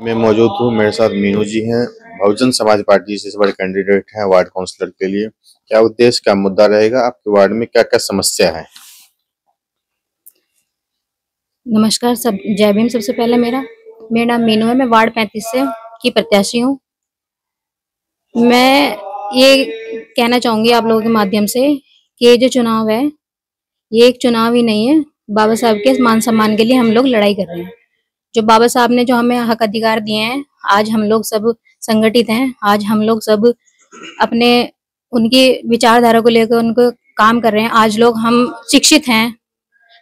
मैं मौजूद हूँ, मेरे साथ मीनू जी हैं। बहुजन समाज पार्टी से इस बार कैंडिडेट हैं वार्ड काउंसलर के लिए। क्या उद्देश्य, क्या मुद्दा रहेगा आपके वार्ड में, क्या क्या समस्या है? नमस्कार सब, जय भीम। सबसे पहले मेरा नाम मीनू है। मैं वार्ड 35 से की प्रत्याशी हूँ। मैं ये कहना चाहूंगी आप लोगों के माध्यम से कि ये जो चुनाव है, ये एक चुनाव ही नहीं है। बाबा साहब के मान सम्मान के लिए हम लोग लड़ाई कर रहे हैं। जो बाबा साहब ने जो हमें हक अधिकार दिए हैं, आज हम लोग सब संगठित हैं। आज हम लोग सब अपने उनकी विचारधारा को लेकर उनको काम कर रहे हैं। आज लोग हम शिक्षित हैं,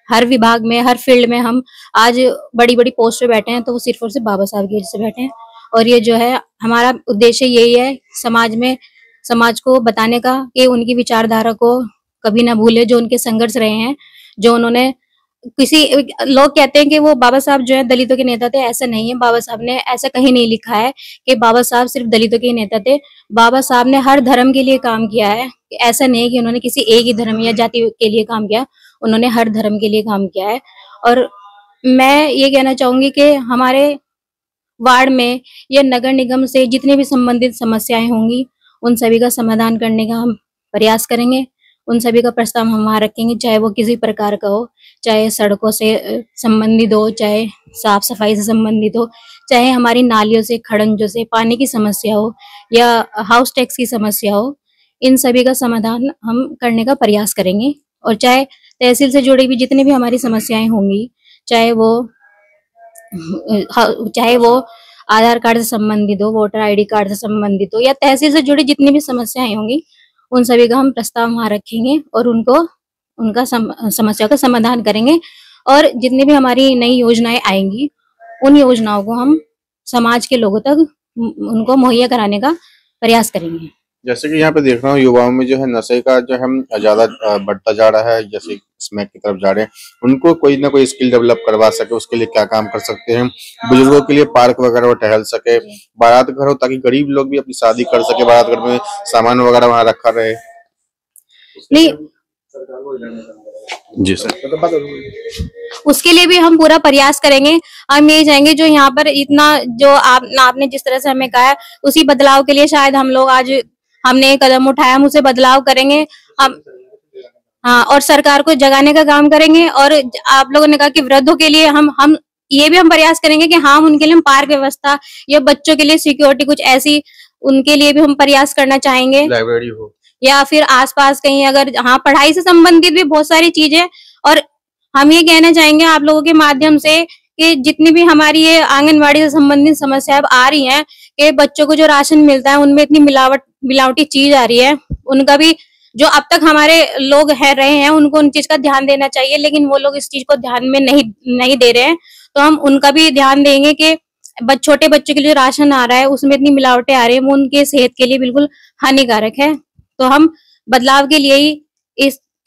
हर विभाग में, हर फील्ड में हम आज बड़ी बड़ी पोस्ट पे बैठे हैं, तो वो सिर्फ और सिर्फ बाबा साहब की वजह से बैठे हैं। और ये जो है हमारा उद्देश्य यही है, समाज को बताने का कि उनकी विचारधारा को कभी ना भूले। जो उनके संघर्ष रहे हैं, जो उन्होंने किसी लोग कहते हैं कि वो बाबा साहब जो है दलितों के नेता थे, ऐसा नहीं है। बाबा साहब ने ऐसा कहीं नहीं लिखा है कि बाबा साहब सिर्फ दलितों के ही नेता थे। बाबा साहब ने हर धर्म के लिए काम किया है। ऐसा नहीं है कि उन्होंने किसी एक ही धर्म या जाति के लिए काम किया, उन्होंने हर धर्म के लिए काम किया है। और मैं ये कहना चाहूंगी कि हमारे वार्ड में या नगर निगम से जितनी भी संबंधित समस्याएं होंगी, उन सभी का समाधान करने का हम प्रयास करेंगे। उन सभी का प्रस्ताव हम वहां रखेंगे, चाहे वो किसी प्रकार का हो, चाहे सड़कों से संबंधित हो, चाहे साफ सफाई से संबंधित हो, चाहे हमारी नालियों से, खड़ंजों से पानी की समस्या हो, या हाउस टैक्स की समस्या हो। इन सभी का समाधान हम करने का प्रयास करेंगे। और चाहे तहसील से जुड़ी भी जितनी भी हमारी समस्याएं होंगी, चाहे वो आधार कार्ड से संबंधित हो, वोटर आईडी कार्ड से संबंधित हो, या तहसील से जुड़ी जितनी भी समस्याएं होंगी, उन सभी का हम प्रस्ताव वहां रखेंगे और उनका समस्या का समाधान करेंगे। और जितनी भी हमारी नई योजनाएं आएंगी, उन योजनाओं को हम समाज के लोगों तक उनको मुहैया कराने का प्रयास करेंगे। जैसे कि यहाँ पे देख रहा हूँ, युवाओं में जो है नशे का जो है ज्यादा बढ़ता जा रहा है, जैसे स्मैक की तरफ जा रहे हैं। उनको कोई ना कोई स्किल डेवलप करवा सके, उसके लिए क्या काम कर सकते हैं? बुजुर्गों के लिए पार्क वगैरह वो टहल सके, बारात घर हो ताकि गरीब लोग भी अपनी शादी कर सके, बारात घर में सामान वगैरह वहाँ रखा रहे। नहीं, जी सर। उसके लिए भी हम पूरा प्रयास करेंगे। हम ये चाहेंगे, जो यहाँ पर इतना जो आपने जिस तरह से हमें कहा है, उसी बदलाव के लिए शायद हम लोग आज हमने एक कदम उठाया, हम उसे बदलाव करेंगे हम। हाँ, और सरकार को जगाने का काम करेंगे। और आप लोगों ने कहा कि वृद्धों के लिए हम ये भी हम प्रयास करेंगे कि हाँ, उनके लिए हम पार्क व्यवस्था या बच्चों के लिए सिक्योरिटी कुछ ऐसी, उनके लिए भी हम प्रयास करना चाहेंगे। लाइब्रेरी हो, या या फिर आसपास कहीं, अगर हाँ, पढ़ाई से संबंधित भी बहुत सारी चीजें। और हम ये कहना चाहेंगे आप लोगों के माध्यम से कि जितनी भी हमारी ये आंगनवाड़ी से संबंधित समस्या अब आ रही हैं, कि बच्चों को जो राशन मिलता है उनमें इतनी मिलावटी चीज आ रही है, उनका भी जो अब तक हमारे लोग है रहे हैं, उनको उन चीज का ध्यान देना चाहिए, लेकिन वो लोग इस चीज को ध्यान में नहीं दे रहे हैं। तो हम उनका भी ध्यान देंगे कि छोटे बच्चों के लिए राशन आ रहा है, उसमें इतनी मिलावटें आ रही है, वो उनके सेहत के लिए बिल्कुल हानिकारक है। तो हम बदलाव के लिए ही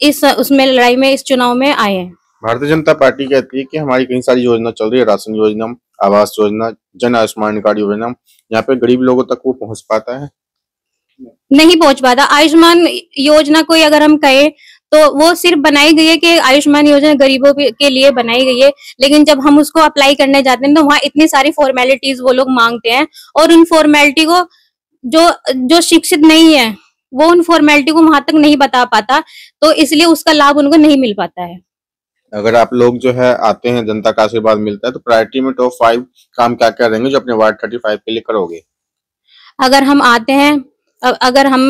इस उसमें लड़ाई में, इस चुनाव में आए हैं। भारतीय जनता पार्टी कहती है कि हमारी कई सारी योजना चल रही है, राशन योजना, आवास योजना, जन आयुष्मान कार्ड योजना, यहाँ पे गरीब लोगों तक वो पहुंच पाता है? नहीं पहुंच पाता। आयुष्मान योजना कोई अगर हम कहें तो वो सिर्फ बनाई गई है कि आयुष्मान योजना गरीबों के लिए बनाई गई है, लेकिन जब हम उसको अप्लाई करने जाते हैं तो वहाँ इतनी सारी फॉर्मेलिटीज वो लोग मांगते हैं, और उन फॉर्मेलिटी को जो जो शिक्षित नहीं है, वो उन फॉर्मेलिटी को वहां तक नहीं बता पाता, तो इसलिए उसका लाभ उनको नहीं मिल पाता है। अगर आप लोग जो है आते हैं, जनता का आशीर्वाद मिलता है, तो प्रायोरिटी में टॉप 5 काम क्या क्या रहेंगे जो अपने वार्ड 35 के लिए करोगे? अगर हम आते हैं, अगर हम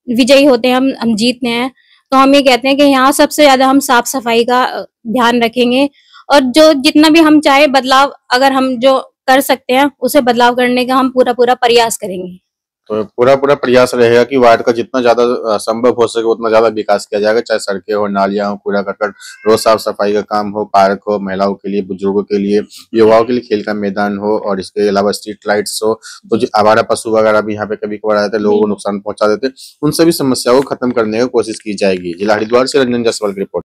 विजयी होते हैं, हम जीतते हैं, तो हम ये कहते हैं कि यहाँ सबसे ज्यादा हम साफ सफाई का ध्यान रखेंगे। और जो जितना भी हम चाहे बदलाव, अगर हम जो कर सकते हैं उसे बदलाव करने का हम पूरा प्रयास करेंगे। तो पूरा प्रयास रहेगा कि वार्ड का जितना ज्यादा संभव हो सके उतना ज्यादा विकास किया जाएगा, चाहे सड़कें हो, नालियां हो, कूड़ा करकट, रोज साफ सफाई का काम हो, पार्क हो, महिलाओं के लिए, बुजुर्गों के लिए, युवाओं के लिए खेल का मैदान हो, और इसके अलावा स्ट्रीट लाइट्स हो। तो जो आवारा पशु वगैरह भी यहाँ पे कभी कभार आते हैं, लोगों को नुकसान पहुंचा देते, उन सभी समस्याओं को खत्म करने की कोशिश की जाएगी। जिला हरिद्वार से रंजन जायसवाल की रिपोर्ट।